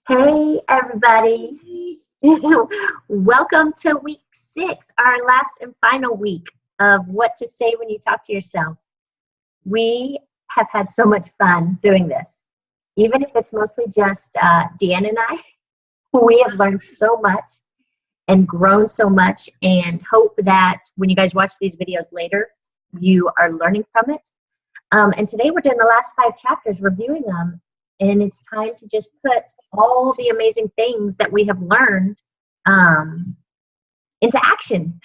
Hey, everybody. Welcome to week 6, our last and final week of what to say when you talk to yourself. We have had so much fun doing this. Even if it's mostly just Deanna and I, we have learned so much and grown so much, and hope that when you guys watch these videos later, you are learning from it. And today we're doing the last 5 chapters, reviewing them. And it's time to just put all the amazing things that we have learned into action.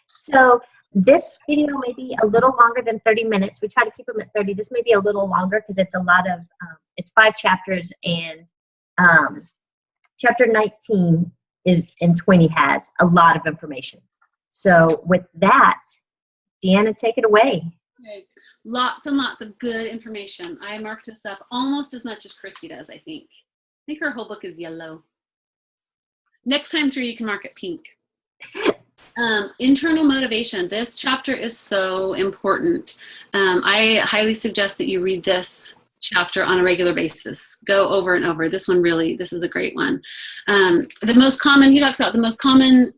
So this video may be a little longer than 30 minutes. We try to keep them at 30. This may be a little longer because it's a lot of, it's 5 chapters, and chapter 19 is, and 20 has a lot of information. So with that, Deanna, take it away. Okay. Lots and lots of good information. I marked this up almost as much as Kristy does, I think. I think her whole book is yellow. Next time through, you can mark it pink. Internal motivation. This chapter is so important. I highly suggest that you read this chapter on a regular basis. Go over and over. This one really, this is a great one. The most common, he talks about the most common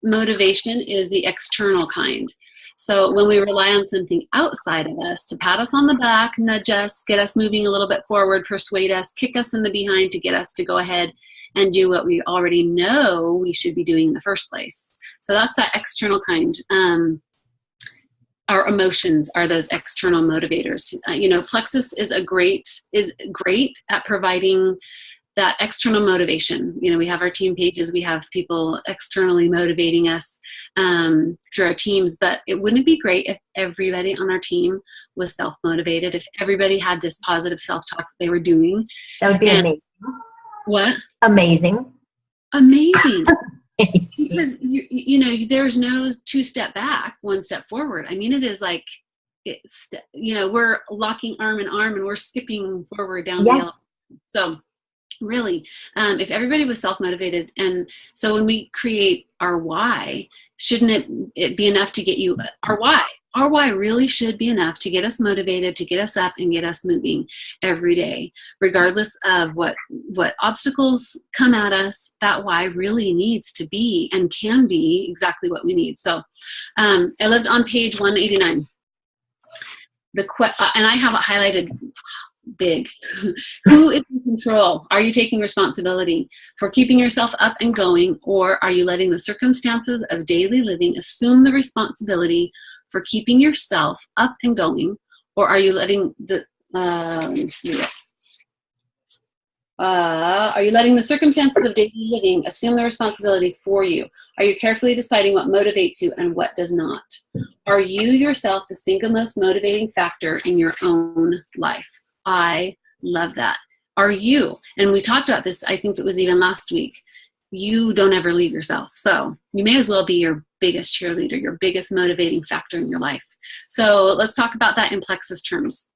motivation is the external kind. So when we rely on something outside of us to pat us on the back, nudge us, get us moving a little bit forward, persuade us, kick us in the behind to get us to go ahead and do what we already know we should be doing in the first place. So that's that external kind. Our emotions are those external motivators. Plexus is great at providing that external motivation. We have our team pages, we have people externally motivating us through our teams, but it wouldn't be great if everybody on our team was self-motivated, if everybody had this positive self-talk that they were doing. That would be amazing. What? Amazing. Amazing. Because, there's no 2-step back, 1 step forward. I mean, it is like, we're locking arm in arm and we're skipping forward down the aisle. So really, if everybody was self-motivated, and so when we create our why, shouldn't it be enough to get you our why? Our why really should be enough to get us motivated, to get us up and get us moving every day, regardless of what obstacles come at us. That why really needs to be and can be exactly what we need. So I lived on page 189. And I have it highlighted big. Who is in control? Are you taking responsibility for keeping yourself up and going, or are you letting the circumstances of daily living assume the responsibility for keeping yourself up and going, or are you letting are you letting the circumstances of daily living assume the responsibility for you? Are you carefully deciding what motivates you and what does not? Are you yourself the single most motivating factor in your own life? I love that. Are you? And we talked about this, I think it was even last week. You don't ever leave yourself. So you may as well be your biggest cheerleader, your biggest motivating factor in your life. So let's talk about that in plexus terms.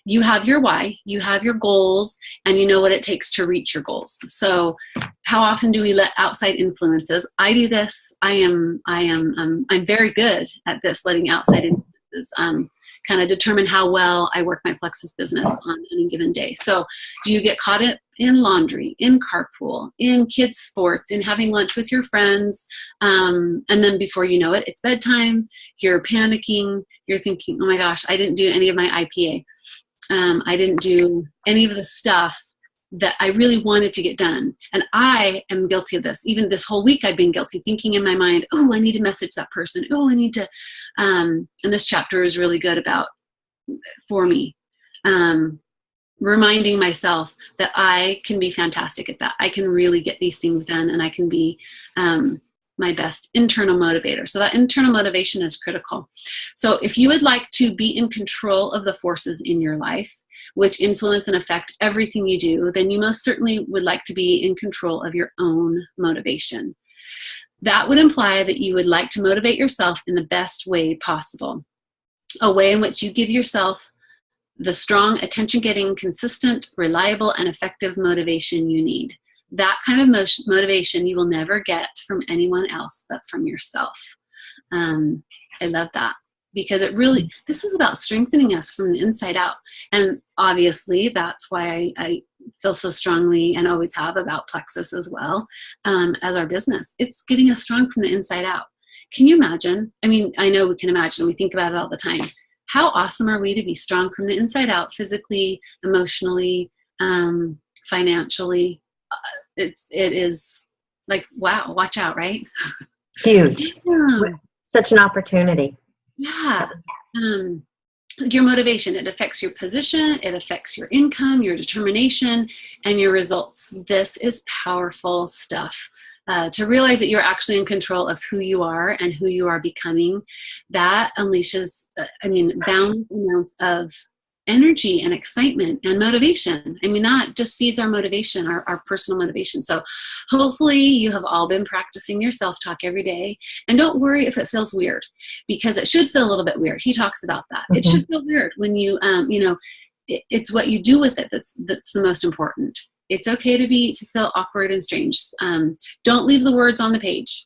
You have your why, you have your goals, and you know what it takes to reach your goals. So how often do we let outside influences? I do this. I'm very good at this, letting outside influences kind of determine how well I work my plexus business on any given day. So do you get caught in laundry, in carpool, in kids' sports, in having lunch with your friends, and then before you know it, it's bedtime, you're panicking, you're thinking, oh my gosh, I didn't do any of my IPA. I didn't do any of the stuff that I really wanted to get done. And I am guilty of this. Even this whole week I've been guilty, thinking in my mind, oh, I need to message that person. Oh, I need to, and this chapter is really good for me, reminding myself that I can be fantastic at that. I can really get these things done, and I can be my best internal motivator. So that internal motivation is critical. So if you would like to be in control of the forces in your life, which influence and affect everything you do, then you most certainly would like to be in control of your own motivation. That would imply that you would like to motivate yourself in the best way possible, a way in which you give yourself the strong, attention-getting, consistent, reliable, and effective motivation you need. That kind of motivation you will never get from anyone else but from yourself. I love that, because this is about strengthening us from the inside out. And obviously that's why I feel so strongly and always have about Plexus as well, as our business. It's getting us strong from the inside out. Can you imagine? I mean, I know we can imagine. We think about it all the time. How awesome are we to be strong from the inside out, physically, emotionally, financially? It is like, wow, watch out, right? Huge. Yeah. Such an opportunity. Yeah. Your motivation, it affects your position, it affects your income, your determination, and your results. This is powerful stuff. To realize that you're actually in control of who you are and who you are becoming, that unleashes, boundless amounts of energy and excitement and motivation. I mean, that just feeds our motivation, our personal motivation. So hopefully you have all been practicing your self-talk every day. And don't worry if it feels weird, because it should feel a little bit weird. He talks about that. Mm-hmm. It should feel weird when you, it's what you do with it that's the most important. It's okay to feel awkward and strange. Don't leave the words on the page.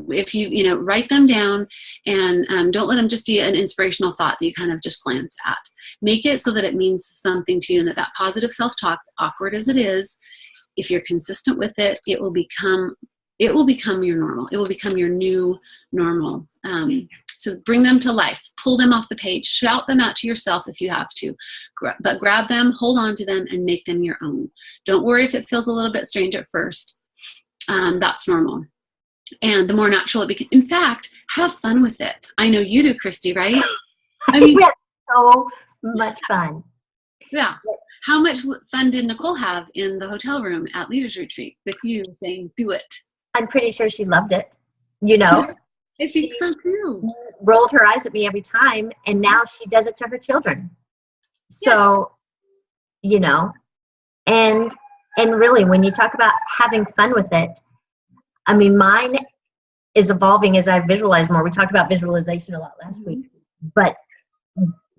If you write them down, and don't let them just be an inspirational thought that you kind of just glance at. Make it so that it means something to you, and that positive self-talk, awkward as it is, if you're consistent with it, it will become your normal. It will become your new normal. So bring them to life. Pull them off the page. Shout them out to yourself if you have to. But grab them, hold on to them, and make them your own. Don't worry if it feels a little bit strange at first. That's normal. And the more natural it becomes. In fact, have fun with it. I know you do, Kristy, right? I mean, we had so much fun. Yeah. How much fun did Nicole have in the hotel room at Leaders Retreat with you saying, do it? I'm pretty sure she loved it. I think so too. Rolled her eyes at me every time, and now she does it to her children. So, yes. And really, when you talk about having fun with it, I mean, mine is evolving as I visualize more. We talked about visualization a lot last week, but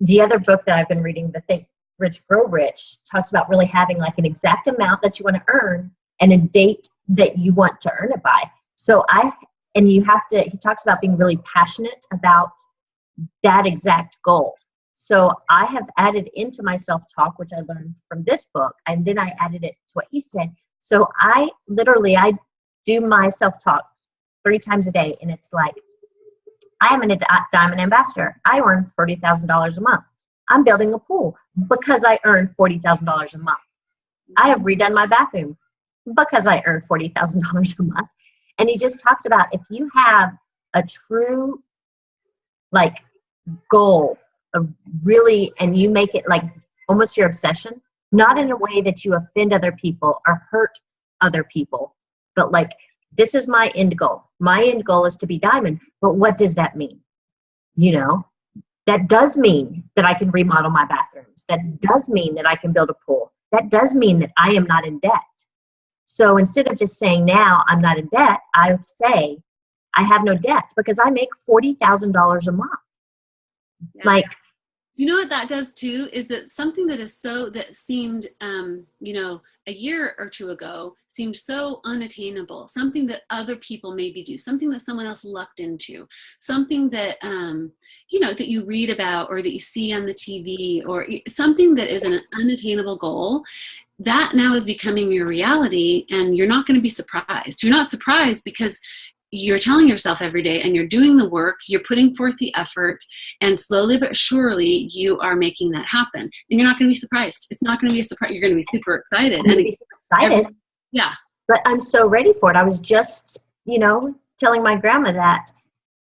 the other book that I've been reading, The Think Rich, Grow Rich, talks about really having like an exact amount that you want to earn and a date that you want to earn it by. So he talks about being really passionate about that exact goal. So I have added into my self-talk, which I learned from this book, and then I added it to what he said. So I do my self-talk 3 times a day, and it's like, I am a diamond ambassador. I earn $40,000 a month. I'm building a pool because I earn $40,000 a month. I have redone my bathroom because I earn $40,000 a month. And he just talks about, if you have a true goal of really, and you make it like almost your obsession, not in a way that you offend other people or hurt other people, but like, this is my end goal. My end goal is to be diamond. But what does that mean? That does mean that I can remodel my bathrooms. That does mean that I can build a pool. That does mean that I am not in debt. So instead of just saying now I'm not in debt, I would say I have no debt because I make $40,000 a month. Yeah. You know what that does too, is that something that seemed, a year or two ago seemed so unattainable, something that other people maybe do, something that someone else lucked into, something that, that you read about or that you see on the TV, or something that is an unattainable goal, that now is becoming your reality, and you're not going to be surprised. You're not surprised because you're telling yourself every day, and you're doing the work, you're putting forth the effort, and slowly but surely you are making that happen. And you're not going to be surprised. It's not going to be a surprise. You're going to be super excited. I'm going to be super excited. Yeah. But I'm so ready for it. I was just, telling my grandma that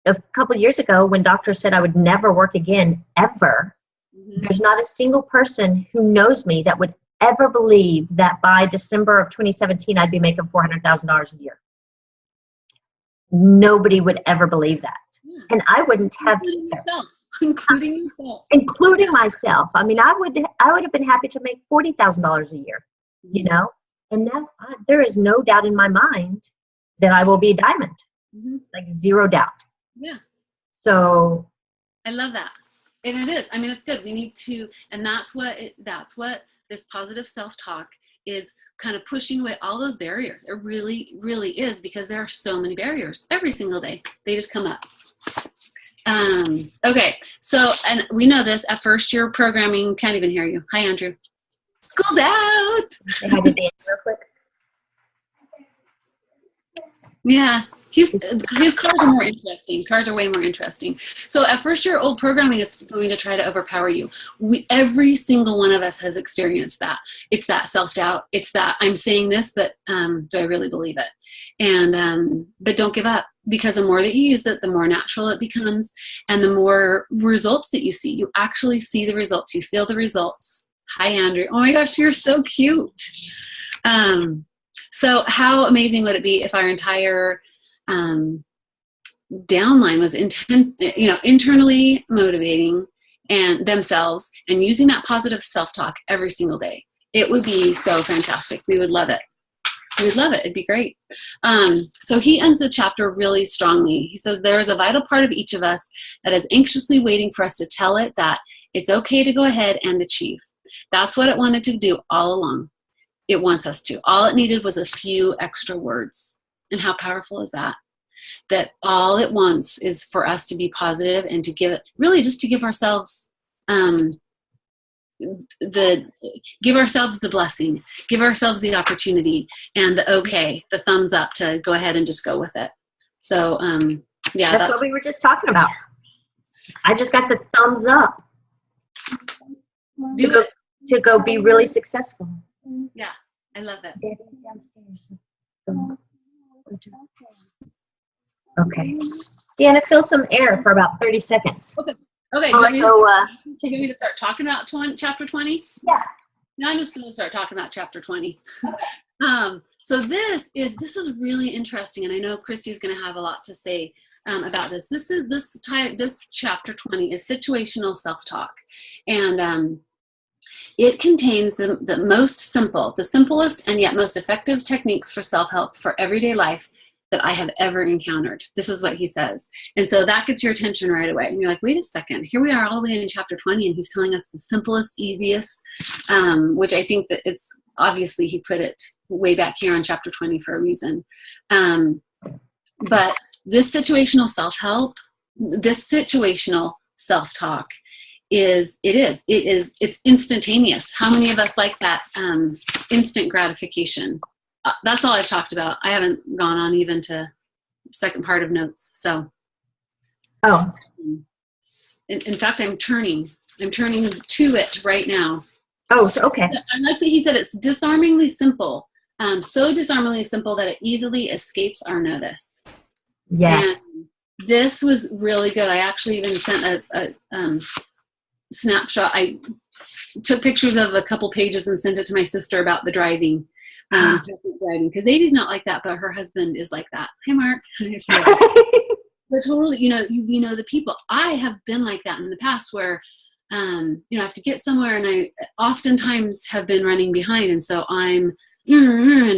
a couple of years ago when doctors said I would never work again, ever, there's not a single person who knows me that would ever believe that by December of 2017, I'd be making $400,000 a year. Nobody would ever believe that. Yeah. And I wouldn't have including myself. I mean, I would have been happy to make $40,000 a year, and now there is no doubt in my mind that I will be a diamond, like zero doubt. Yeah. So I love that. And it is, I mean, it's good. We need to, and that's what this positive self-talk is, kind of pushing away all those barriers. It really, really is, because there are so many barriers every single day. They just come up. Okay. So, and we know this at first, your programming can't even hear you. Hi, Andrew. School's out. Say hi to Dan real quick. Yeah. His cars are more interesting. Cars are way more interesting. So at first year old programming, it's going to try to overpower you. Every single one of us has experienced that. It's that self-doubt. It's that I'm saying this, but do I really believe it? And but don't give up, because the more that you use it, the more natural it becomes, and the more results that you see. You actually see the results. You feel the results. Hi, Andrew. Oh my gosh, you're so cute. So how amazing would it be if our entire downline was internally motivating and themselves and using that positive self-talk every single day? It would be so fantastic. We would love it. We'd love it. It'd be great. So he ends the chapter really strongly. He says, there is a vital part of each of us that is anxiously waiting for us to tell it that it's okay to go ahead and achieve. That's what it wanted to do all along. It wants us to. All it needed was a few extra words. And how powerful is that? That all it wants is for us to be positive and to give it, really just to give ourselves give ourselves the blessing, give ourselves the opportunity and the okay, the thumbs up to go ahead and just go with it. So yeah, that's what we were just talking about. I just got the thumbs up to go be really successful. Yeah, I love it. Daddy's downstairs. Okay. Deanna, fill some air for about 30 seconds. Okay. You want me to start talking about chapter 20? Yeah. No, I'm just going to start talking about chapter 20. So this is really interesting, and I know Kristy's going to have a lot to say about this. This chapter 20 is situational self-talk, and it contains the simplest and yet most effective techniques for self-help for everyday life that I have ever encountered. This is what he says. And so that gets your attention right away. And you're like, wait a second, here we are all the way in chapter 20, and he's telling us the simplest, easiest, which I think that it's obviously he put it way back here on chapter 20 for a reason. But this situational self-help, this situational self-talk it's instantaneous. How many of us like that instant gratification? That's all I've talked about. I haven't gone on even to second part of notes. So, in fact, I'm turning to it right now. Oh, okay. I like that he said it's disarmingly simple. So disarmingly simple that it easily escapes our notice. Yes. And this was really good. I actually even sent a snapshot. I took pictures of a couple pages and sent it to my sister about the driving. Because Avi's not like that, but her husband is like that. Hi, Mark. But totally, we know the people. I have been like that in the past where, I have to get somewhere, and I oftentimes have been running behind, and so I'm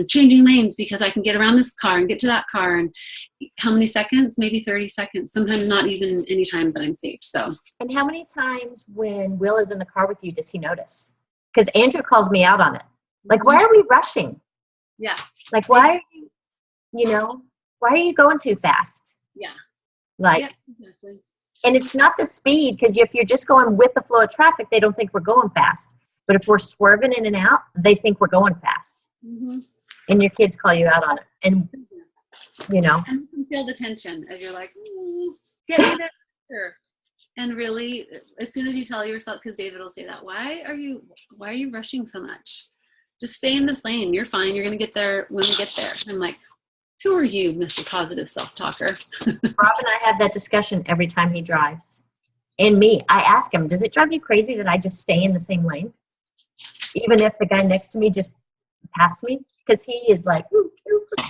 changing lanes because I can get around this car and get to that car. And how many seconds? Maybe 30 seconds. Sometimes not even any time that I'm safe. So. And how many times when Will is in the car with you does he notice? Because Andrew calls me out on it. Like, why are we rushing? Yeah. Like, why are why are you going too fast? Yeah. Like, yeah, exactly. And it's not the speed, because if you're just going with the flow of traffic, they don't think we're going fast. But if we're swerving in and out, they think we're going fast. Mm-hmm. And your kids call you out on it. And, And you can feel the tension as you're like, get me there. And really, as soon as you tell yourself, because David will say that, why are you rushing so much? Just stay in this lane. You're fine. You're going to get there when we get there. I'm like, who are you, Mr. Positive Self-Talker? Rob and I have that discussion every time he drives. And me, I ask him, does it drive you crazy that I just stay in the same lane? Even if the guy next to me just passed me? Because he is like, ooh.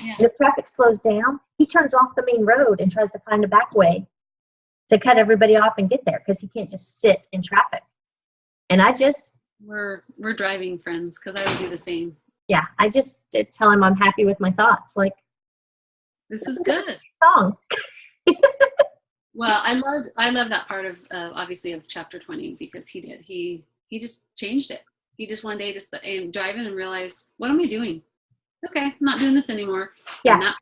Yeah. And if traffic slows down, he turns off the main road and tries to find a back way to cut everybody off and get there, because he can't just sit in traffic. And we're driving friends, because I would do the same. Yeah, I just tell him I'm happy with my thoughts. Like, this is good. Song. Well, I love that part of obviously of chapter 20, because he just changed it. He just one day just driving and realized, what am I doing? Okay, I'm not doing this anymore. Yeah,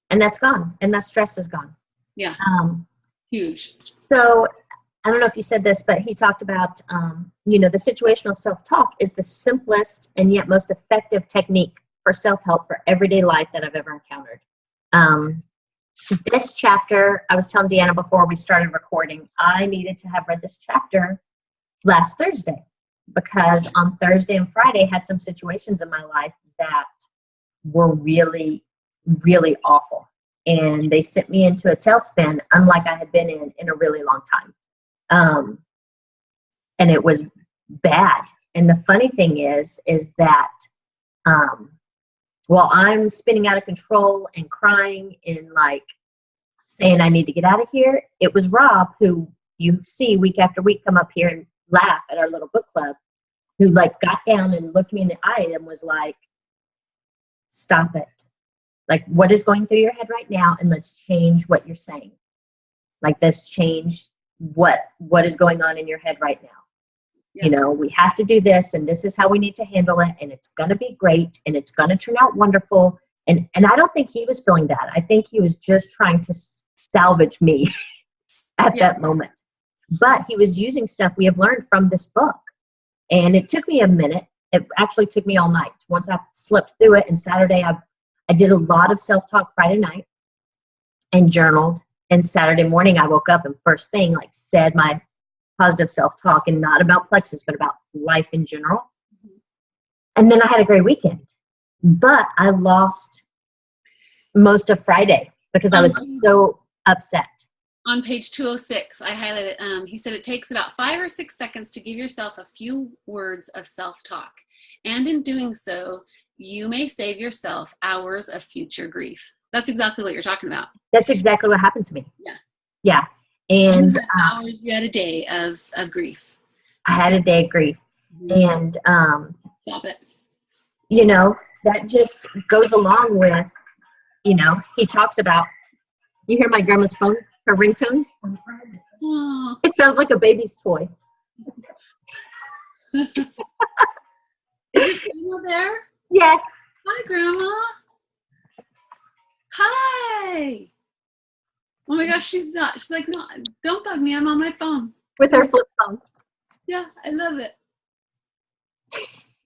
and that's gone, and that stress is gone. Yeah, huge. So I don't know if you said this, but he talked about, the situational self-talk is the simplest and yet most effective technique for self-help for everyday life that I've ever encountered. This chapter, I was telling Deanna before we started recording, I needed to have read this chapter last Thursday because on Thursday and Friday I had some situations in my life that were really, really awful. And they sent me into a tailspin unlike I had been in a really long time. And it was bad. And the funny thing is that while I'm spinning out of control and crying and like saying I need to get out of here, it was Rob, who you see week after week come up here and laugh at our little book club, who like got down and looked me in the eye and was like, stop it. Like, what is going through your head right now? And let's change what you're saying. Like, let's change what is going on in your head right now. Yeah. We have to do this, and this is how we need to handle it, and it's going to be great, and it's going to turn out wonderful. And I don't think he was feeling that. I think he was just trying to salvage me at that moment. But he was using stuff we have learned from this book. And it took me a minute. It actually took me all night. Once I slipped through it, and Saturday I did a lot of self-talk Friday night and journaled. And Saturday morning I woke up and first thing like said my positive self-talk, and not about Plexus, but about life in general. And then I had a great weekend. But I lost most of Friday because I was so upset. On page 206, I highlighted, he said it takes about 5 or 6 seconds to give yourself a few words of self-talk. And in doing so, you may save yourself hours of future grief. That's exactly what you're talking about. That's exactly what happened to me. Yeah. Yeah. And hours, you had a day of grief. I had a day of grief. And stop it. That just goes along with, he talks about, you hear my grandma's phone, her ringtone? Aww. It sounds like a baby's toy. Is your grandma there? Yes. Hi, Grandma. Hi. Oh my gosh, she's like, no, don't bug me. I'm on my phone. With her flip phone. Yeah, I love it.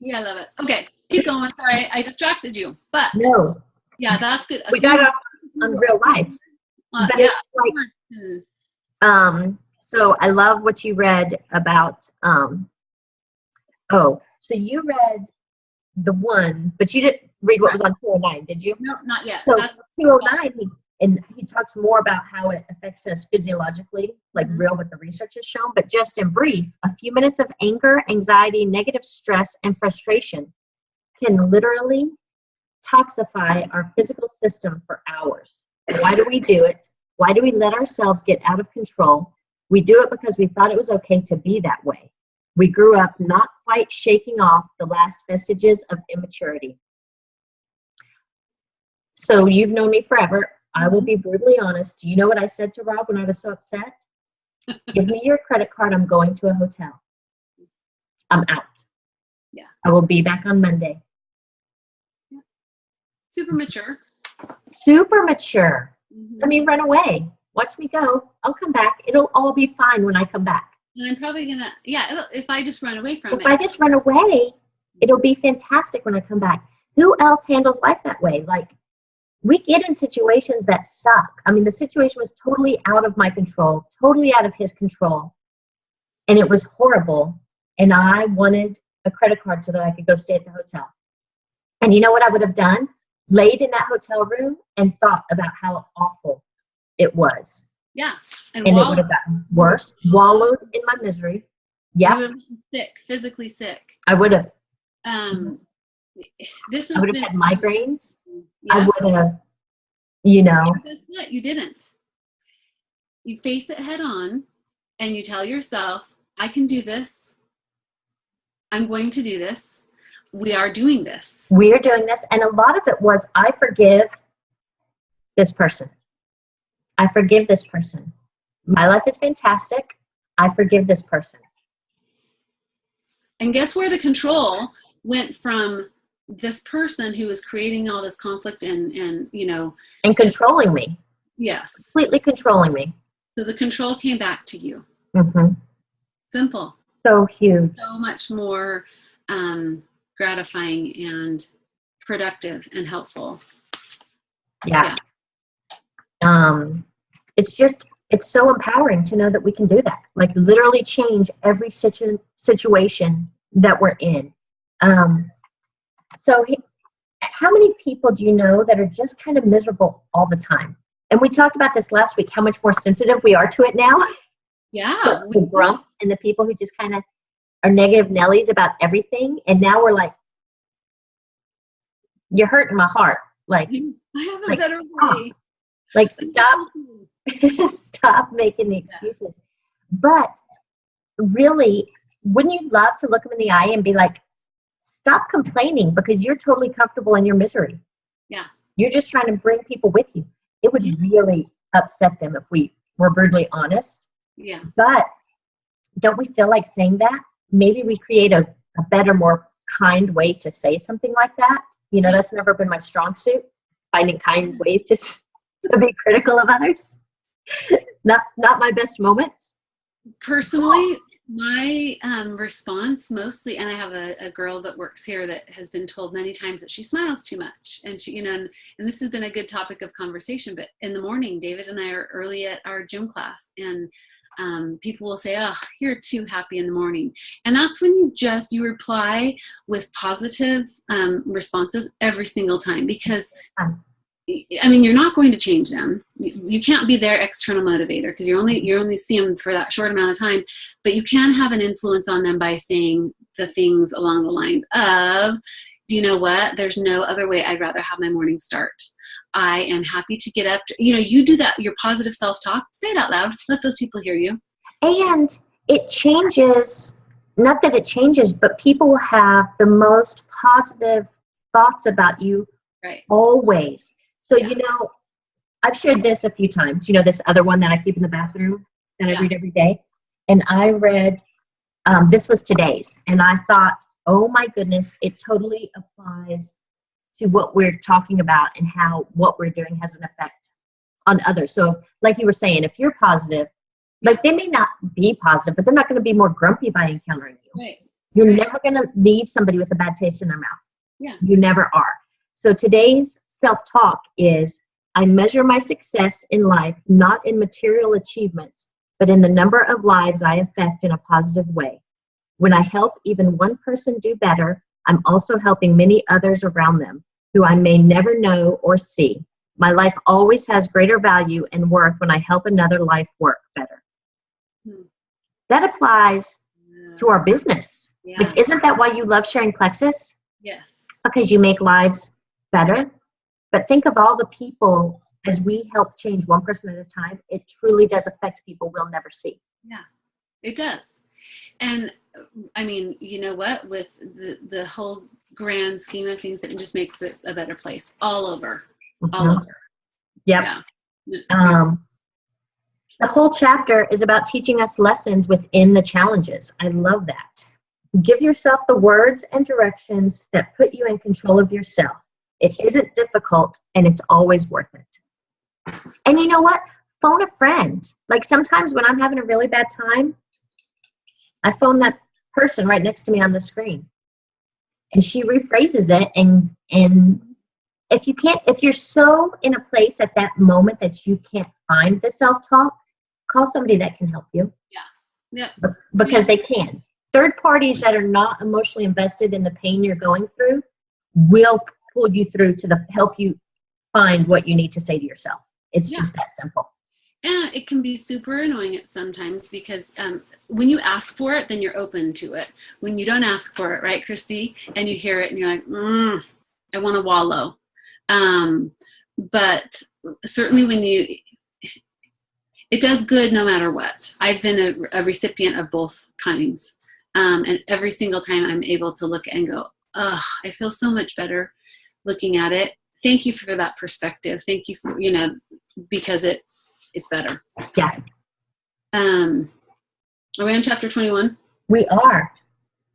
Yeah, I love it. Okay, keep going. Sorry, I distracted you. But no. Yeah, that's good. We got it on real life. So I love what you read about, so you read the one, but you didn't read what was on 209, did you? No, not yet. So that's 209, he talks more about how it affects us physiologically, like real what the research has shown. But just in brief, a few minutes of anger, anxiety, negative stress, and frustration can literally toxify our physical system for hours. Why do we do it? Why do we let ourselves get out of control? We do it because we thought it was okay to be that way. We grew up not quite shaking off the last vestiges of immaturity. So you've known me forever. I will be brutally honest. Do you know what I said to Rob when I was so upset? Give me your credit card. I'm going to a hotel. I'm out. Yeah. I will be back on Monday. Yeah. Super mature. Super mature. Let me run away. Watch me go. I'll come back. It'll all be fine when I come back. And I'm probably going to, if I just run away from it. If I just run away, it'll be fantastic when I come back. Who else handles life that way? Like, we get in situations that suck. I mean, the situation was totally out of my control, totally out of his control. And it was horrible. And I wanted a credit card so that I could go stay at the hotel. And you know what I would have done? Laid in that hotel room and thought about how awful it was. Yeah. And it would have gotten worse. Wallowed in my misery. Yeah. You would have been sick, physically sick. I would have. I would have had migraines. Yeah. I would have, Guess what? You didn't. You face it head on and you tell yourself, I can do this. I'm going to do this. We are doing this. We are doing this. And a lot of it was, I forgive this person. I forgive this person. My life is fantastic. I forgive this person. And guess where the control went from this person who was creating all this conflict and controlling me. Yes. Completely controlling me. So the control came back to you. Mm-hmm. Simple. So huge. So much more gratifying and productive and helpful. Yeah. It's so empowering to know that we can do that. Like literally change every situation that we're in. So how many people do you know that are just kind of miserable all the time? And we talked about this last week, how much more sensitive we are to it now. Yeah. The grumps and the people who just kind of are negative Nellies about everything. And now we're like, you're hurting my heart. Like, I have a better way. Like, stop making the excuses. But really, wouldn't you love to look them in the eye and be like, stop complaining because you're totally comfortable in your misery. Yeah. You're just trying to bring people with you. It would really upset them if we were brutally honest. Yeah. But don't we feel like saying that? Maybe we create a better, more kind way to say something like that. You know, that's never been my strong suit, finding kind ways to be critical of others. Not my best moments. Personally, my response mostly, and I have a girl that works here that has been told many times that she smiles too much. And she, you know, and this has been a good topic of conversation, but in the morning, David and I are early at our gym class, and people will say, oh, you're too happy in the morning. And that's when you reply with positive responses every single time, because I mean, you're not going to change them. You can't be their external motivator because you only see them for that short amount of time, but you can have an influence on them by saying the things along the lines of, do you know what? There's no other way I'd rather have my morning start. I am happy to get up. You do that, your positive self-talk, say it out loud, let those people hear you. And it changes, not that it changes, but people will have the most positive thoughts about you always. So, I've shared this a few times, this other one that I keep in the bathroom that I read every day. And I read, this was today's, and I thought, oh my goodness, it totally applies to what we're talking about and how what we're doing has an effect on others. So like you were saying, if you're positive, like they may not be positive, but they're not going to be more grumpy by encountering you. Right. You're never going to leave somebody with a bad taste in their mouth. Yeah. You never are. So today's self-talk is, I measure my success in life not in material achievements, but in the number of lives I affect in a positive way. When I help even one person do better, I'm also helping many others around them who I may never know or see. My life always has greater value and worth when I help another life work better. That applies to our business. Yeah. Like, isn't that why you love sharing Plexus? Yes. Because you make lives better. But think of all the people, as we help change one person at a time, it truly does affect people we'll never see. Yeah, it does. And I mean, you know what, with the whole grand scheme of things, it just makes it a better place all over. All over. Yep. Yeah. The whole chapter is about teaching us lessons within the challenges. I love that. Give yourself the words and directions that put you in control of yourself. It isn't difficult, and it's always worth it. And you know what? Phone a friend. Like sometimes when I'm having a really bad time, I phone that person right next to me on the screen. And she rephrases it. And if you're so in a place at that moment that you can't find the self-talk, call somebody that can help you. Yeah. Because they can. Third parties that are not emotionally invested in the pain you're going through will pull you through to help you find what you need to say to yourself. It's just that simple. And it can be super annoying at sometimes because when you ask for it, then you're open to it. When you don't ask for it, right, Kristy? And you hear it and you're like, I want to wallow. But certainly it does good no matter what. I've been a recipient of both kinds. And every single time I'm able to look and go, I feel so much better looking at it. Thank you for that perspective. Thank you for, because it's better. Yeah. Are we on chapter 21? We are.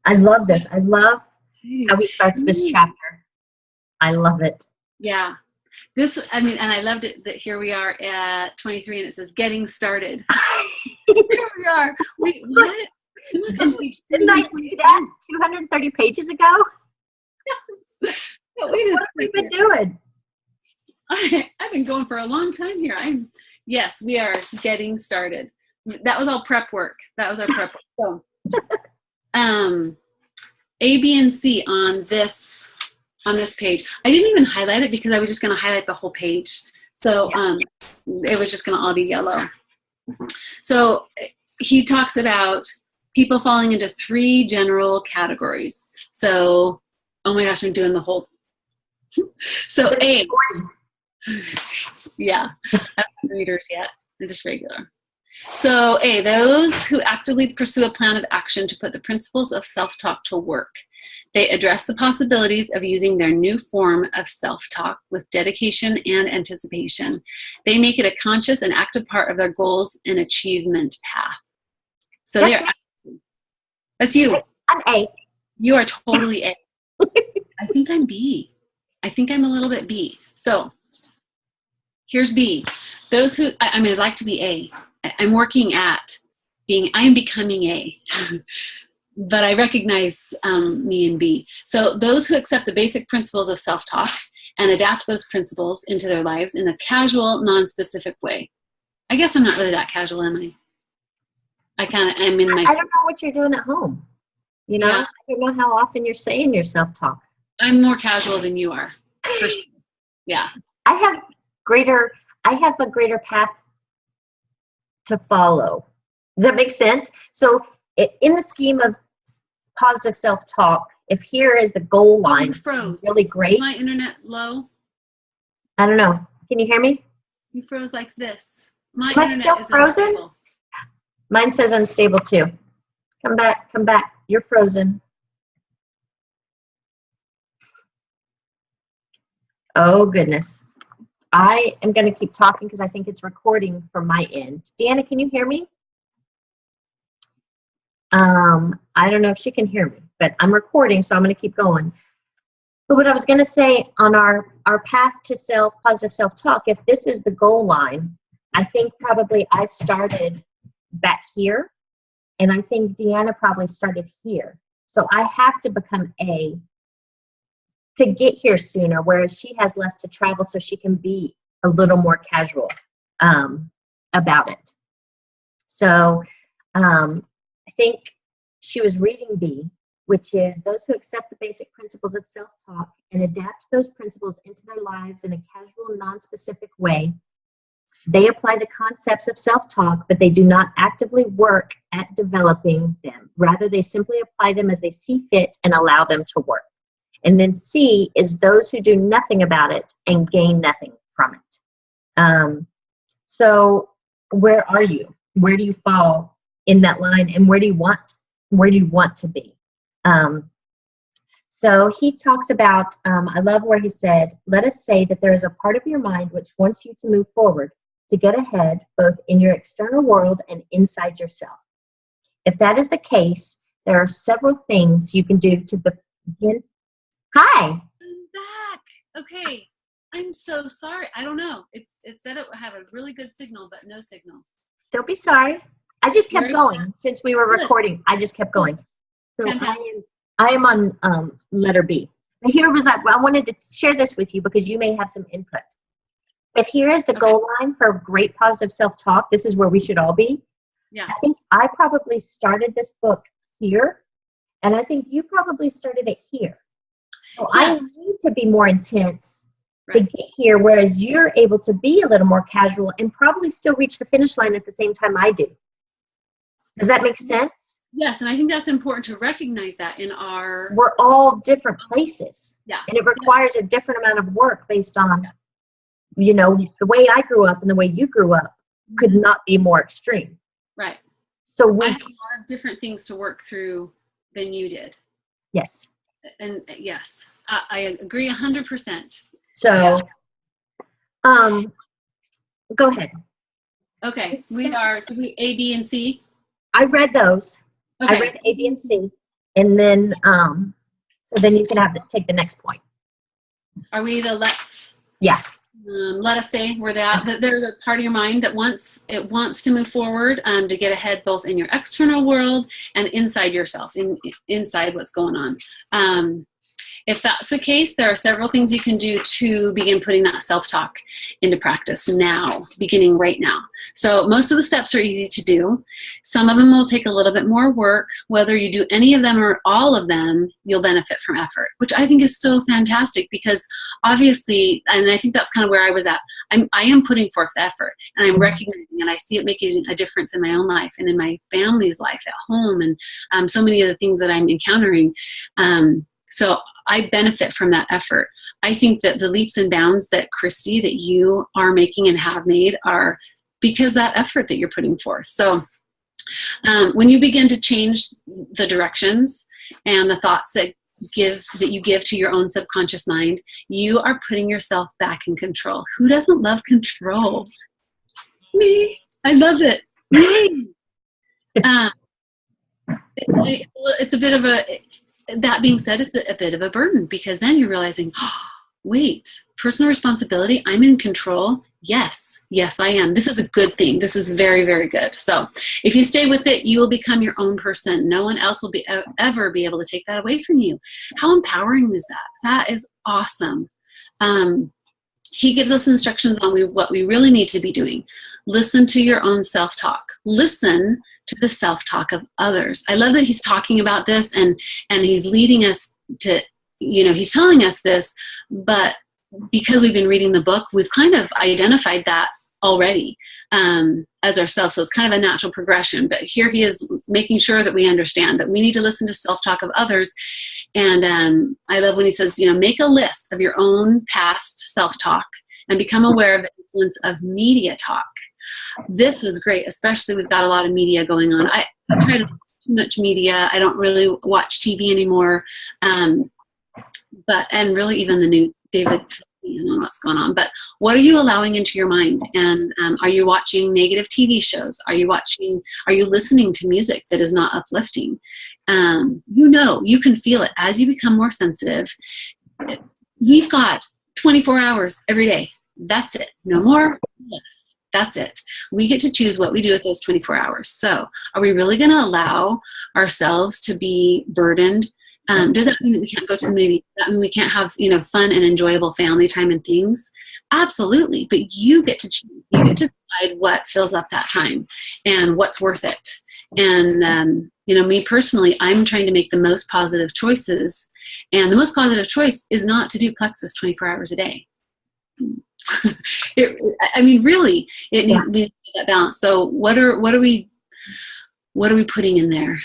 I love this. I love how he starts this chapter. I love it. Yeah. And I loved it that here we are at 23 and it says getting started. Here we are. Wait, what? Didn't I do that 230 pages ago? What have we been doing? I've been going for a long time here. Yes, we are getting started. That was all prep work. That was our prep work. So, A, B, and C on this page. I didn't even highlight it because I was just going to highlight the whole page. So it was just going to all be yellow. So he talks about people falling into 3 general categories. So, oh my gosh, I'm doing the whole. So A. Yeah, I haven't readers yet. They're just regular. So A, those who actively pursue a plan of action to put the principles of self-talk to work. They address the possibilities of using their new form of self-talk with dedication and anticipation. They make it a conscious and active part of their goals and achievement path. So that's you. I'm A. You are totally A. I think I'm B. I think I'm a little bit B. So here's B. Those who, I'd like to be A. I'm working at being, I'm becoming A. But I recognize me and B. So those who accept the basic principles of self-talk and adapt those principles into their lives in a casual, non-specific way. I guess I'm not really that casual, am I? I'm in my... I don't know what you're doing at home. You know, yeah. I don't know how often you're saying your self-talk. I'm more casual than you are. For sure. Yeah. I have a greater path to follow. Does that make sense? So in the scheme of positive self-talk, if here is the goal line, froze. Really great. Is my internet low? I don't know. Can you hear me? You froze like this. My Am I internet still is frozen? unstable. Mine says unstable too. Come back. You're frozen. Oh, goodness. I am going to keep talking because I think it's recording from my end. Deanna, can you hear me? I don't know if she can hear me, but I'm recording, so I'm going to keep going. But what I was going to say on our path to positive self-talk, if this is the goal line, I think probably I started back here, and I think Deanna probably started here. So I have to become A to get here sooner, whereas she has less to travel, so she can be a little more casual about it. So I think she was reading B, which is those who accept the basic principles of self-talk and adapt those principles into their lives in a casual, non-specific way. They apply the concepts of self-talk, but they do not actively work at developing them. Rather, they simply apply them as they see fit and allow them to work. And then C is those who do nothing about it and gain nothing from it. So where are you? Where do you fall in that line, and where do you want to be? So he talks about, I love where he said, let us say that there is a part of your mind which wants you to move forward, to get ahead, both in your external world and inside yourself. If that is the case, there are several things you can do to begin. Hi. I'm back. Okay. I'm so sorry. I don't know. It said it would have a really good signal, but no signal. Don't be sorry. I just kept going since we were recording. I just kept going. So I am on letter B. Here was I wanted to share this with you because you may have some input. If here is the goal line for great positive self-talk, this is where we should all be. Yeah. I think I probably started this book here, and I think you probably started it here. So yes. I need to be more intense to get here, whereas you're able to be a little more casual and probably still reach the finish line at the same time I do. Does that make sense? Yes, and I think that's important to recognize that in our... We're all different places. Yeah. And it requires a different amount of work based on, you know, the way I grew up and the way you grew up could not be more extreme. Right. So I have a lot of different things to work through than you did. Yes. And yes, I agree 100%. So, go ahead. Okay, we are A, B, and C. I read those. Okay. I read A, B, and C, and then so then you can take the next point. Are we the let's? Yeah. Let us say that there's a part of your mind that wants to move forward, to get ahead, both in your external world and inside yourself, inside what's going on. If that's the case, there are several things you can do to begin putting that self-talk into practice now, beginning right now. So most of the steps are easy to do. Some of them will take a little bit more work. Whether you do any of them or all of them, you'll benefit from effort, which I think is so fantastic, because obviously, and I think that's kind of where I was at, I am putting forth the effort, and I'm recognizing, and I see it making a difference in my own life and in my family's life at home, and so many of the things that I'm encountering. So I benefit from that effort. I think that the leaps and bounds that Kristy, that you are making and have made, are because that effort that you're putting forth. So when you begin to change the directions and the thoughts that you give to your own subconscious mind, you are putting yourself back in control. Who doesn't love control? Me. I love it. Me. It's a bit of a, that being said, it's a bit of a burden, because then you're realizing, oh, wait, personal responsibility, I'm in control. Yes, I am. This is a good thing. This is very, very good. So if you stay with it, you will become your own person. No one else will ever be able to take that away from you. How empowering is that? That is awesome. He gives us instructions on what we really need to be doing. Listen to your own self-talk. Listen to the self-talk of others. I love that he's talking about this, and he's leading us to, he's telling us this, but because we've been reading the book, we've kind of identified that already as ourselves. So it's kind of a natural progression. But here he is making sure that we understand that we need to listen to self-talk of others. And I love when he says, make a list of your own past self-talk and become aware of the influence of media talk. This was great, especially we've got a lot of media going on. I try to watch too much media. I don't really watch TV anymore. And really even the news, David, I don't know what's going on. But what are you allowing into your mind? And are you watching negative TV shows? Are you listening to music that is not uplifting? You can feel it as you become more sensitive. We've got 24 hours every day. That's it. No more, less. That's it. We get to choose what we do with those 24 hours. So are we really going to allow ourselves to be burdened? Does that mean that we can't go to the movie? Does that mean we can't have, fun and enjoyable family time and things? Absolutely. But you get to choose. You get to decide what fills up that time and what's worth it. And, me personally, I'm trying to make the most positive choices. And the most positive choice is not to do Plexus 24 hours a day. Really, it needs that balance. So what are we putting in there?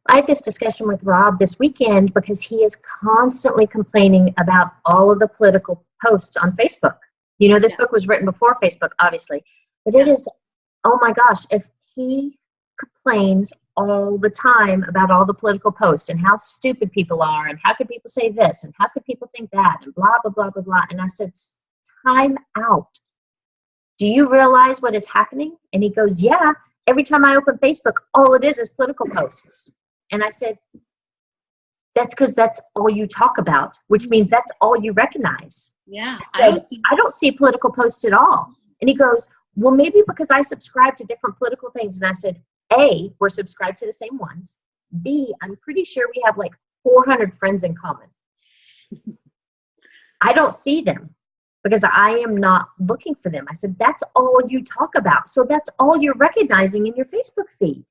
I had this discussion with Rob this weekend because he is constantly complaining about all of the political posts on Facebook. This book was written before Facebook, obviously, but it is, oh my gosh, if he complains all the time about all the political posts and how stupid people are and how could people say this and how could people think that and blah, blah, blah, blah, blah. And I said, time out. Do you realize what is happening? And he goes, yeah, every time I open Facebook, all it is political posts. And I said, that's because that's all you talk about, which means that's all you recognize. Yeah. I don't see political posts at all. And he goes, well, maybe because I subscribe to different political things. And I said, A, we're subscribed to the same ones. B, I'm pretty sure we have like 400 friends in common. I don't see them because I am not looking for them. I said, that's all you talk about. So that's all you're recognizing in your Facebook feed.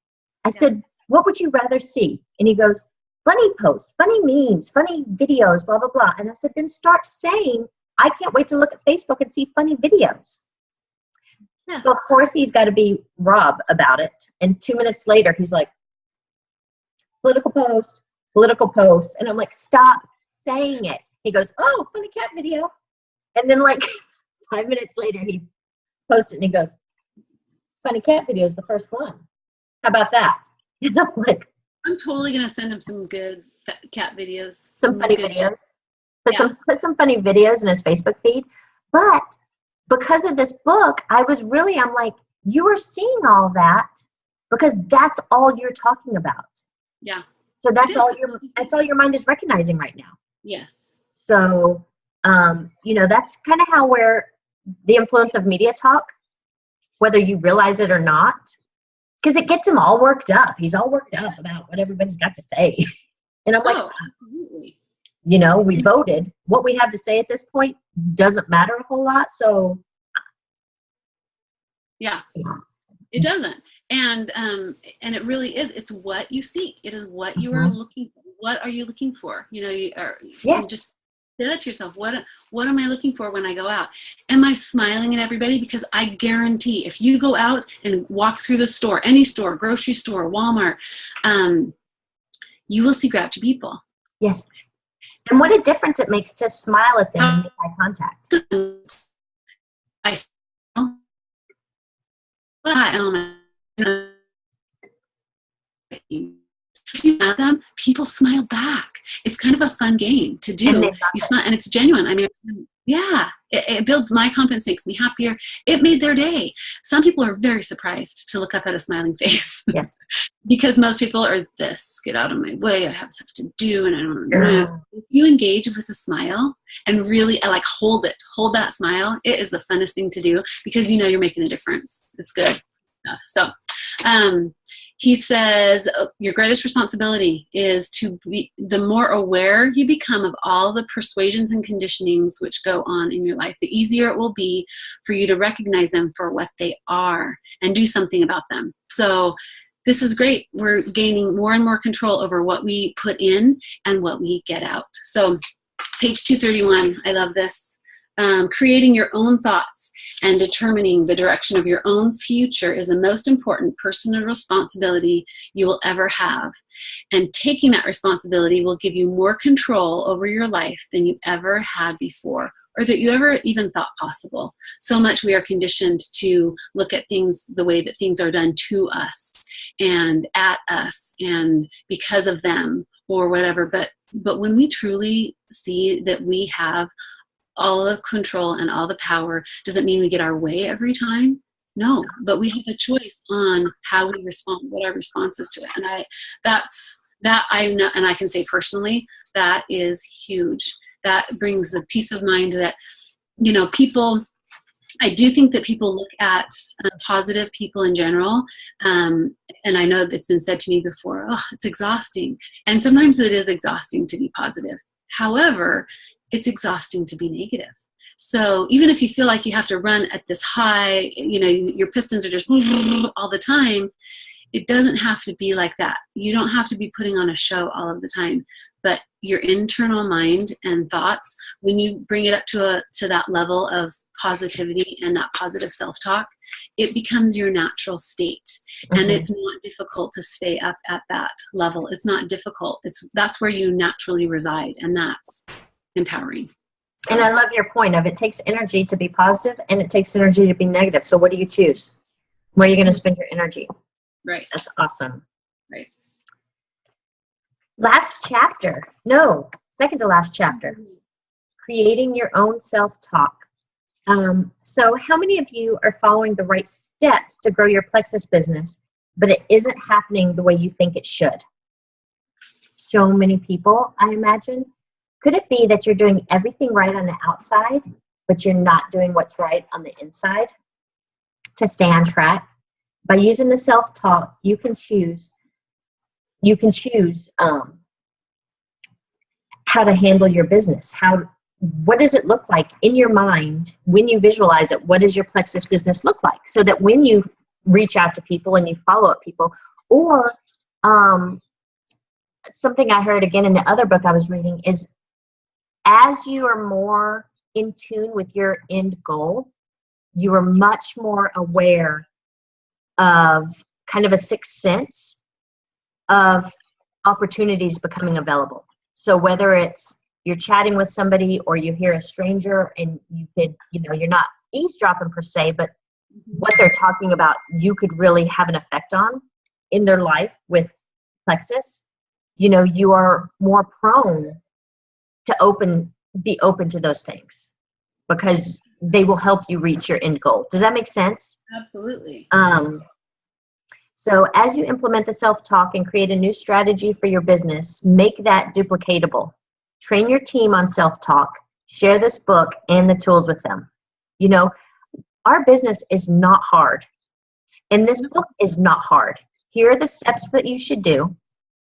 I said, what would you rather see? And he goes, funny posts, funny memes, funny videos, blah, blah, blah. And I said, then start saying, I can't wait to look at Facebook and see funny videos. Yes. So of course he's got to be Rob about it. And 2 minutes later, he's like, political post. And I'm like, stop saying it. He goes, oh, funny cat video. And then like 5 minutes later, he posts it and he goes, funny cat video is the first one. How about that? And I'm like, I'm totally going to send him some good cat videos. Some funny videos. Put some funny videos in his Facebook feed. But because of this book, I'm like, you are seeing all that because that's all you're talking about. Yeah. So that's all your mind is recognizing right now. Yes. So That's kind of how where the influence of media talk, whether you realize it or not, because it gets him all worked up. He's all worked up about what everybody's got to say. And I'm like, absolutely. We voted. What we have to say at this point doesn't matter a whole lot. So, yeah, it doesn't. And it really is. It's what you seek. It is what you are looking for. What are you looking for? You just say that to yourself. What am I looking for when I go out? Am I smiling at everybody? Because I guarantee if you go out and walk through the store, any store, grocery store, Walmart, you will see grouchy people. Yes. And what a difference it makes to smile at them and make eye contact. You at them, people smile back. It's kind of a fun game to do. You smile, and it's genuine. I mean, yeah, it builds my confidence, makes me happier. It made their day. Some people are very surprised to look up at a smiling face. Yes. Because most people are this, get out of my way, I have stuff to do, and I don't know. If you engage with a smile and really hold that smile, it is the funnest thing to do because you're making a difference. It's good. So, he says, your greatest responsibility is to be, the more aware you become of all the persuasions and conditionings which go on in your life, the easier it will be for you to recognize them for what they are and do something about them. So this is great. We're gaining more and more control over what we put in and what we get out. So page 231, I love this. Creating your own thoughts and determining the direction of your own future is the most important personal responsibility you will ever have. And taking that responsibility will give you more control over your life than you ever had before, or that you ever even thought possible. So much we are conditioned to look at things the way that things are done to us and at us and because of them or whatever. But when we truly see that we have all the control and all the power, does it mean we get our way every time? No, but we have a choice on how we respond, what our response is to it. And I know, and I can say personally, that is huge. That brings the peace of mind that, people, I do think that people look at positive people in general, and I know that's been said to me before, it's exhausting. And sometimes it is exhausting to be positive. However, it's exhausting to be negative. So even if you feel like you have to run at this high, your pistons are just all the time, it doesn't have to be like that. You don't have to be putting on a show all of the time. But your internal mind and thoughts, when you bring it up to that level of positivity and that positive self-talk, it becomes your natural state. Mm-hmm. And it's not difficult to stay up at that level. It's not difficult. That's where you naturally reside, and that's empowering. And I love your point of it takes energy to be positive and it takes energy to be negative. So what do you choose? Where are you going to spend your energy? Right. That's awesome. Right. Second to last chapter. Creating your own self-talk. So how many of you are following the right steps to grow your plexus business, but it isn't happening the way you think it should? So many people, I imagine. Could it be that you're doing everything right on the outside, but you're not doing what's right on the inside? To stay on track, by using the self-talk, you can choose how to handle your business. What does it look like in your mind when you visualize it? What does your plexus business look like? So that when you reach out to people and you follow up people, or something I heard again in the other book I was reading is, as you are more in tune with your end goal, you are much more aware of kind of a sixth sense of opportunities becoming available. So whether it's you're chatting with somebody or you hear a stranger and you're not eavesdropping per se, but what they're talking about, you could really have an effect on in their life with plexus, you are more prone to be open to those things because they will help you reach your end goal. Does that make sense? Absolutely. So as you implement the self-talk and create a new strategy for your business, make that duplicatable. Train your team on self-talk Share this book and the tools with them. You know, our business is not hard. And this book is not hard. Here are the steps that you should do.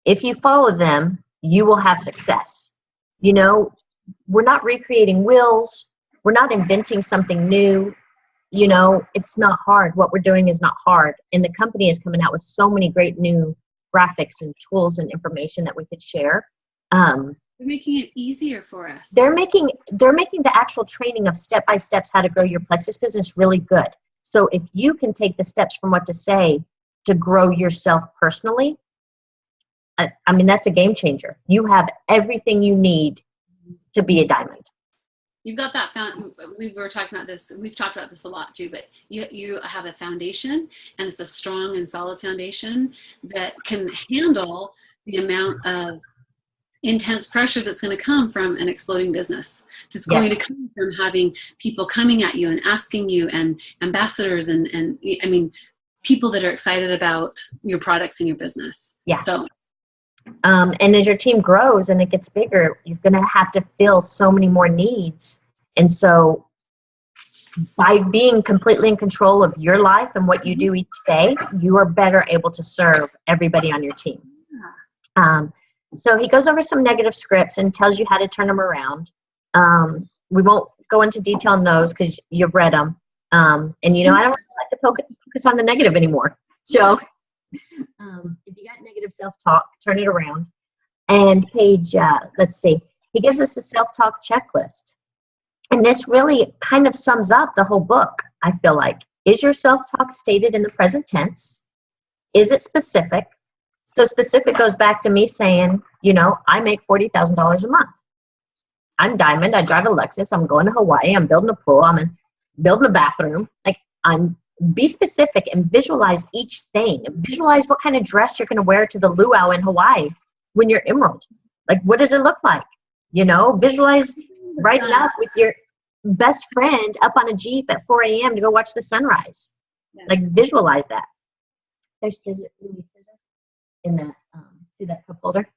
If you follow them, you will have success. You know, we're not recreating wheels. We're not inventing something new. You know, it's not hard. What we're doing is not hard. And the company is coming out with so many great new graphics and tools and information that we could share. They're making it easier for us. They're making the actual training of step-by-steps how to grow your Plexus business really good. So if you can take the steps from what to say to grow yourself personally, I mean, that's a game changer. You have everything you need to be a diamond. You've got that we were talking about this. We've talked about this a lot too, but you have a foundation, and it's a strong and solid foundation that can handle the amount of intense pressure that's going to come from an exploding business. That's going to come from having people coming at you and asking you, and ambassadors and I mean, people that are excited about your products and your business. Yeah. So. And as your team grows and it gets bigger, you're going to have to fill so many more needs. And so by being completely in control of your life and what you do each day, you are better able to serve everybody on your team. So he goes over some negative scripts and tells you how to turn them around. We won't go into detail on those because you've read them. And, you know, I don't really like to focus on the negative anymore. So if you got negative self-talk, turn it around. And page, let's see, he gives us a self-talk checklist. And this really kind of sums up the whole book, I feel like. Is your self-talk stated in the present tense? Is it specific? So specific goes back to me saying, you know, I make $40,000 a month. I'm diamond. I drive a Lexus. I'm going to Hawaii. I'm building a pool. I'm building a bathroom. Like, be specific and visualize each thing. Visualize what kind of dress you're going to wear to the luau in Hawaii when you're emerald. Like, what does it look like? You know, visualize riding up with your best friend up on a Jeep at 4 a.m. to go watch the sunrise. Yeah. Like, visualize that. There's scissors in that, see that cup holder?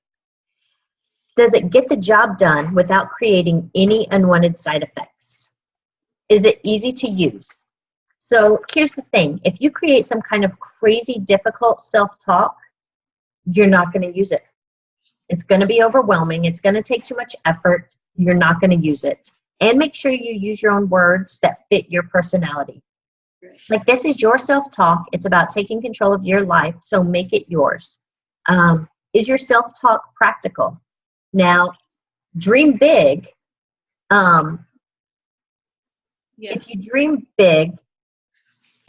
Does it get the job done without creating any unwanted side effects? Is it easy to use? So here's the thing. If you create some kind of crazy, difficult self-talk, you're not going to use it. It's going to be overwhelming. It's going to take too much effort. You're not going to use it. And make sure you use your own words that fit your personality. Like, this is your self-talk. It's about taking control of your life, so make it yours. Is your self-talk practical? Now, dream big. If you dream big,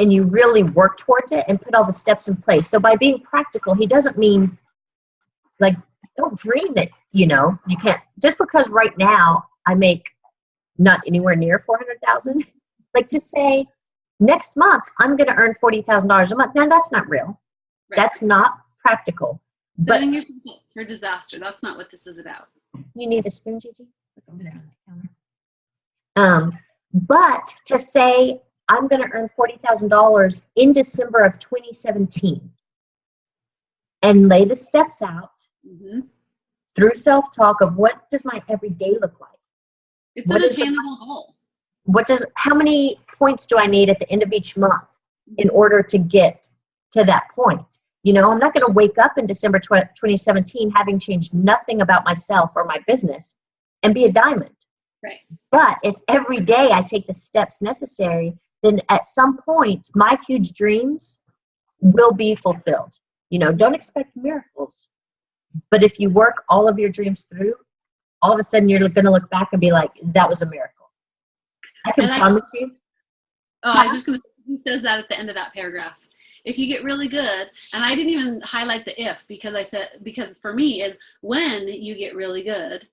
and you really work towards it and put all the steps in place. So by being practical, he doesn't mean, like, don't dream that, you know, you can't, just because right now I make not anywhere near 400,000, like, to say next month I'm going to earn $40,000 a month. Now, that's not real. Right. That's not practical. But setting yourself up for disaster. That's not what this is about. You need a spoon, Gigi? Look over there on the counter. But to say, I'm going to earn $40,000 in December of 2017 and lay the steps out through self-talk of what does my everyday look like? It's an attainable goal. How many points do I need at the end of each month in order to get to that point? You know, I'm not going to wake up in December 2017 having changed nothing about myself or my business and be a diamond. Right. But if every day I take the steps necessary, then at some point, my huge dreams will be fulfilled. You know, don't expect miracles. But if you work all of your dreams through, all of a sudden you're going to look back and be like, that was a miracle. I can promise you. Oh, I was just going to say, he says that at the end of that paragraph. If you get really good, and I didn't even highlight the if, because for me is when you get really good.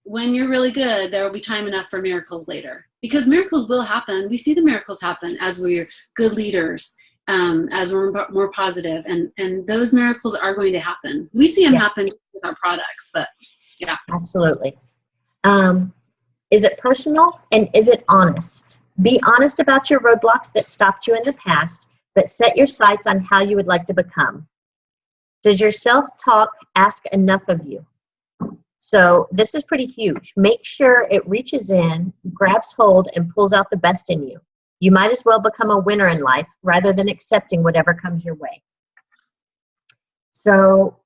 When you're really good, there will be time enough for miracles later. Because miracles will happen. We see the miracles happen as we're good leaders, as we're more positive, and those miracles are going to happen. We see them happen with our products, but yeah. Absolutely. Is it personal, and is it honest? Be honest about your roadblocks that stopped you in the past, but set your sights on how you would like to become. Does your self-talk ask enough of you? So this is pretty huge. Make sure it reaches in, grabs hold, and pulls out the best in you. You might as well become a winner in life rather than accepting whatever comes your way. So,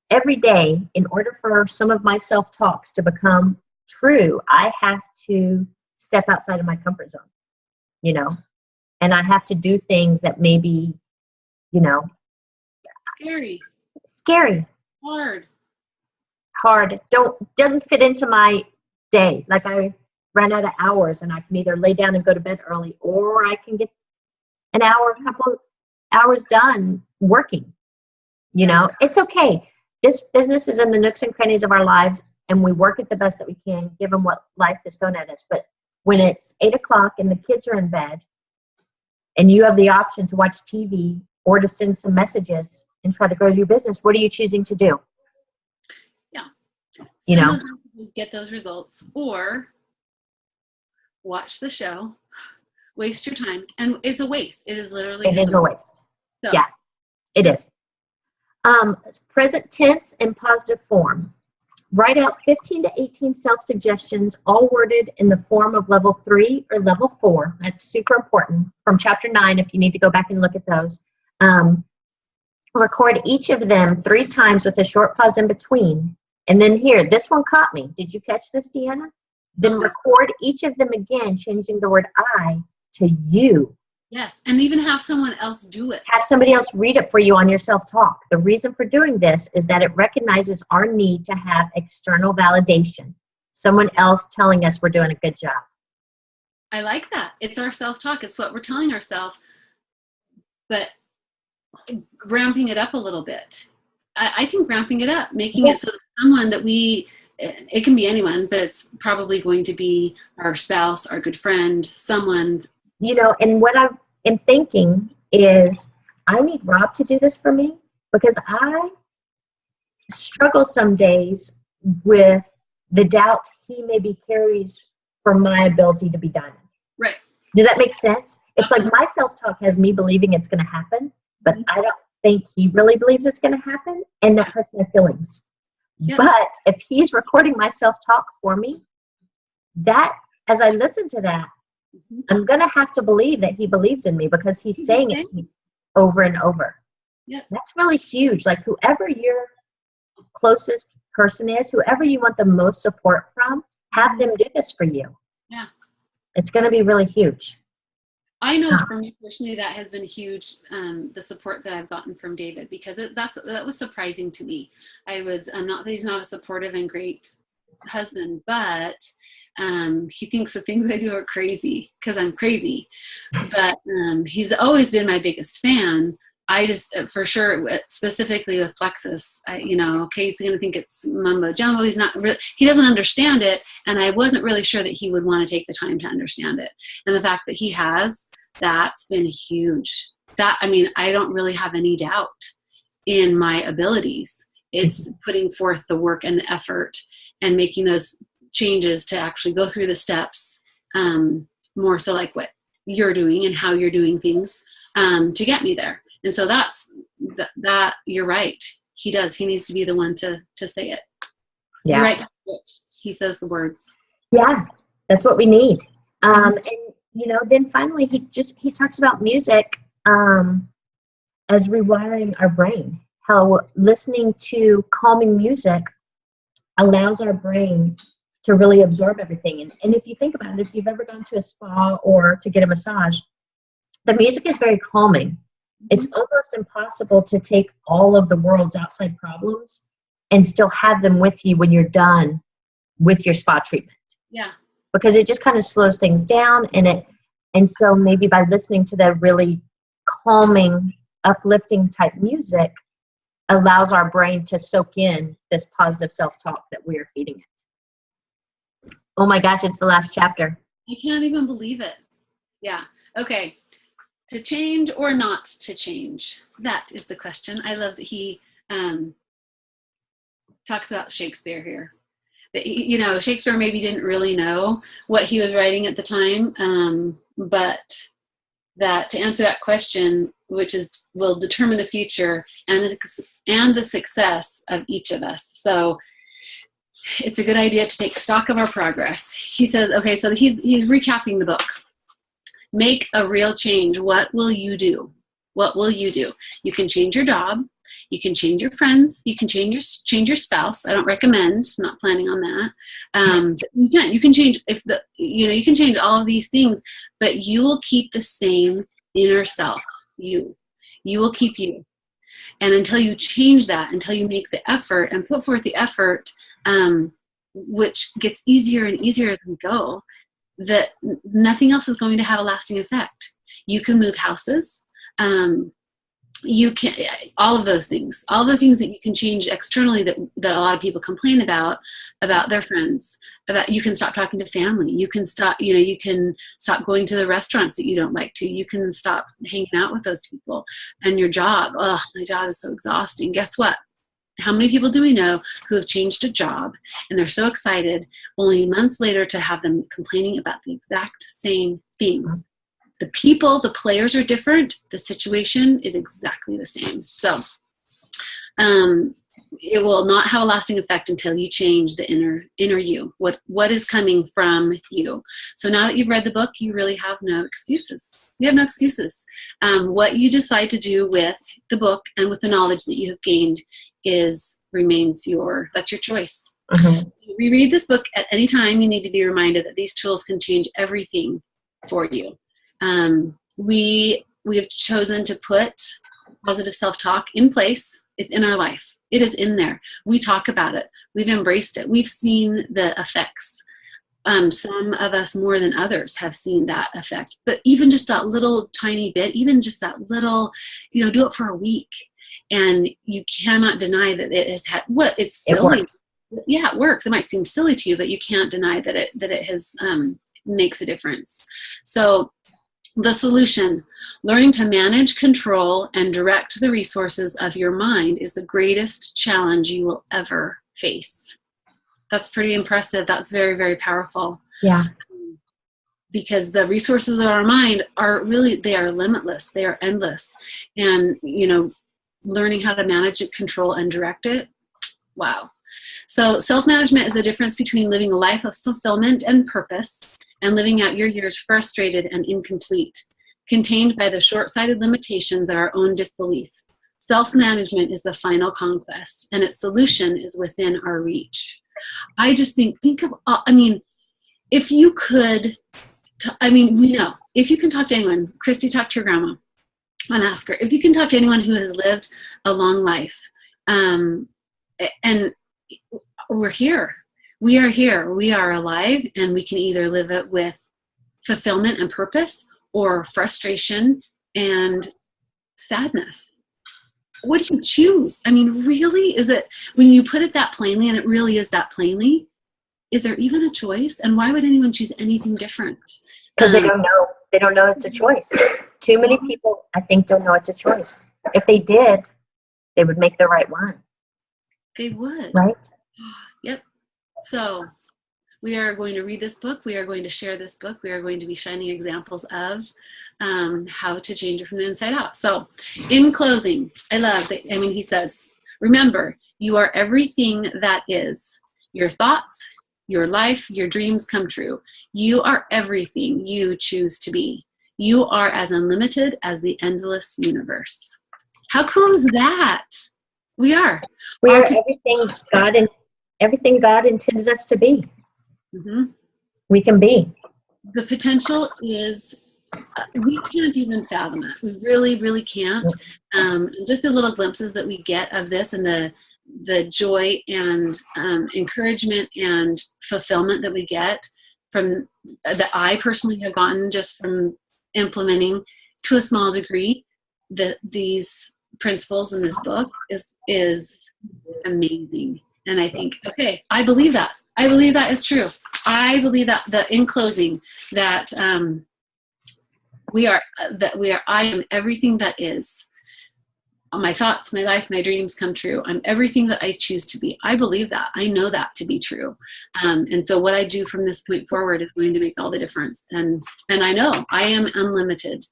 every day, in order for some of my self-talks to become true, I have to step outside of my comfort zone, and I have to do things that may be, scary, hard, doesn't fit into my day. Like I ran out of hours and I can either lay down and go to bed early, or I can get a couple hours done working. It's okay. This business is in the nooks and crannies of our lives, and we work it the best that we can, given what life has thrown at us. But when it's 8:00 and the kids are in bed, and you have the option to watch TV or to send some messages and try to grow your business, what are you choosing to do? Yeah. Those messages, get those results, or watch the show, waste your time. And it's a waste. It is literally a waste. So. Yeah, it is. Present tense and positive form. Write out 15 to 18 self-suggestions, all worded in the form of level 3 or level 4. That's super important. From chapter 9, if you need to go back and look at those. Record each of them 3 times with a short pause in between. And then here, this one caught me. Did you catch this, Deanna? Then record each of them again, changing the word I to you. Yes, and even have someone else do it. Have somebody else read it for you on your self-talk. The reason for doing this is that it recognizes our need to have external validation. Someone else telling us we're doing a good job. I like that. It's our self-talk. It's what we're telling ourselves, but ramping it up a little bit. I think ramping it up, making it so that someone that it can be anyone, but it's probably going to be our spouse, our good friend, someone. And what I'm thinking is I need Rob to do this for me, because I struggle some days with the doubt he maybe carries for my ability to be Diamond. Right. Does that make sense? It's like my self-talk has me believing it's going to happen, but I don't think he really believes it's going to happen, and that hurts my feelings. Yes. But if he's recording my self-talk for me, that, as I listen to that, I'm going to have to believe that he believes in me, because he's saying it to me over and over. Yep. That's really huge. Like whoever your closest person is, whoever you want the most support from, have them do this for you. Yeah. It's going to be really huge. I know for me personally, that has been huge, the support that I've gotten from David, because that was surprising to me. I was, not that he's not a supportive and great husband, but he thinks the things I do are crazy because I'm crazy. But he's always been my biggest fan. I just, for sure, specifically with Plexus, okay, he's going to think it's mumbo jumbo. He doesn't understand it. And I wasn't really sure that he would want to take the time to understand it. And the fact that he has, that's been huge. I don't really have any doubt in my abilities. It's putting forth the work and the effort and making those changes to actually go through the steps, more so like what you're doing and how you're doing things, to get me there. And so that's that you're right. He does. He needs to be the one to say it. Yeah. You're right. He says the words. Yeah, that's what we need. And then finally he talks about music as rewiring our brain. How listening to calming music allows our brain to really absorb everything. And if you think about it, if you've ever gone to a spa or to get a massage, the music is very calming. It's almost impossible to take all of the world's outside problems and still have them with you when you're done with your spa treatment. Yeah. Because it just kind of slows things down, and so maybe by listening to the really calming, uplifting type music allows our brain to soak in this positive self-talk that we are feeding it. Oh my gosh, it's the last chapter. I can't even believe it. Yeah. Okay. To change or not to change? That is the question. I love that he talks about Shakespeare here. That Shakespeare maybe didn't really know what he was writing at the time, but that to answer that question, which will determine the future and the success of each of us. So it's a good idea to take stock of our progress. He says, okay, so he's recapping the book. Make a real change. What will you do? What will you do? You can change your job. You can change your friends. You can change your spouse. I don't recommend. I'm not planning on that. But you can change you can change all of these things, but you will keep the same inner self. You will keep you. And until you change that, until you make the effort and put forth the effort, which gets easier and easier as we go, that nothing else is going to have a lasting effect. You can move houses. You can, all of those things, all the things that you can change externally that a lot of people complain about their friends, you can stop talking to family. You can stop, you can stop going to the restaurants that you don't like to. You can stop hanging out with those people. And your job, oh, my job is so exhausting. Guess what? How many people do we know who have changed a job and they're so excited only months later to have them complaining about the exact same things? The people, the players are different. The situation is exactly the same. So it will not have a lasting effect until you change the inner you. What is coming from you? So now that you've read the book, you really have no excuses. You have no excuses. What you decide to do with the book and with the knowledge that you have gained remains that's your choice. Mm-hmm. Reread this book at any time. You need to be reminded that these tools can change everything for you. We have chosen to put positive self-talk in place. It's in our life. It is in there. We talk about it. We've embraced it. We've seen the effects. Some of us more than others have seen that effect. But even just that little tiny bit, even just that little, do it for a week. And you cannot deny that it has had, it's silly. Yeah, it works. It might seem silly to you, but you can't deny that it has, makes a difference. So, the solution, learning to manage, control, and direct the resources of your mind is the greatest challenge you will ever face. That's pretty impressive. That's very, very powerful. Yeah. Because the resources of our mind they are limitless. They are endless. And, learning how to manage it, control, and direct it, wow. So self-management is the difference between living a life of fulfillment and purpose and living out your years frustrated and incomplete, contained by the short-sighted limitations of our own disbelief. Self-management is the final conquest, and its solution is within our reach. I just think of, if you could, we know, if you can talk to anyone, Kristy, talk to your grandma and ask her, if you can talk to anyone who has lived a long life, and we're here. We are here. We are alive, and we can either live it with fulfillment and purpose or frustration and sadness. What do you choose? Really? Is it, when you put it that plainly, and it really is that plainly, is there even a choice? And why would anyone choose anything different? Because they don't know. They don't know it's a choice. Too many people, I think, don't know it's a choice. If they did, they would make the right one. They would. Right? Yep. So we are going to read this book. We are going to share this book. We are going to be shining examples of how to change it from the inside out. So in closing, I love that. He says, remember, you are everything that is. Your thoughts, your life, your dreams come true. You are everything you choose to be. You are as unlimited as the endless universe. How cool is that? We are. We are everything God intended us to be. Mm-hmm. We can be. The potential is, we can't even fathom it. We really, really can't. Just the little glimpses that we get of this, and the joy and encouragement and fulfillment that we get from, that I personally have gotten just from implementing to a small degree these principles in this book is amazing. And I think, okay, I believe that. I believe that is true. I believe that in closing, that I am everything that is. My thoughts, my life, my dreams come true. I'm everything that I choose to be. I believe that. I know that to be true. And so what I do from this point forward is going to make all the difference. And I know I am unlimited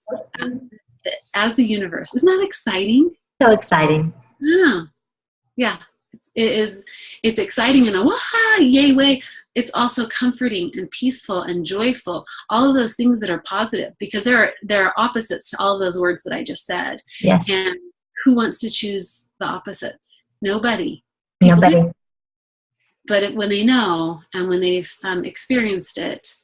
as the universe. Isn't that exciting? So exciting. Yeah. Yeah. It's exciting in a yay way. It's also comforting and peaceful and joyful. All of those things that are positive, because there are opposites to all of those words that I just said. Yes. And who wants to choose the opposites? Nobody. Nobody. Do. But when they know, and when they've experienced it,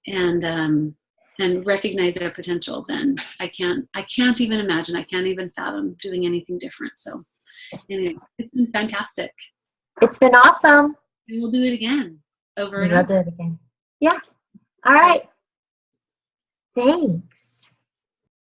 and recognize their potential, then I can't even imagine. I can't even fathom doing anything different. So anyway, it's been fantastic. It's been awesome. And we'll do it again. Over and We'll over. do it again. Yeah. All right. Thanks.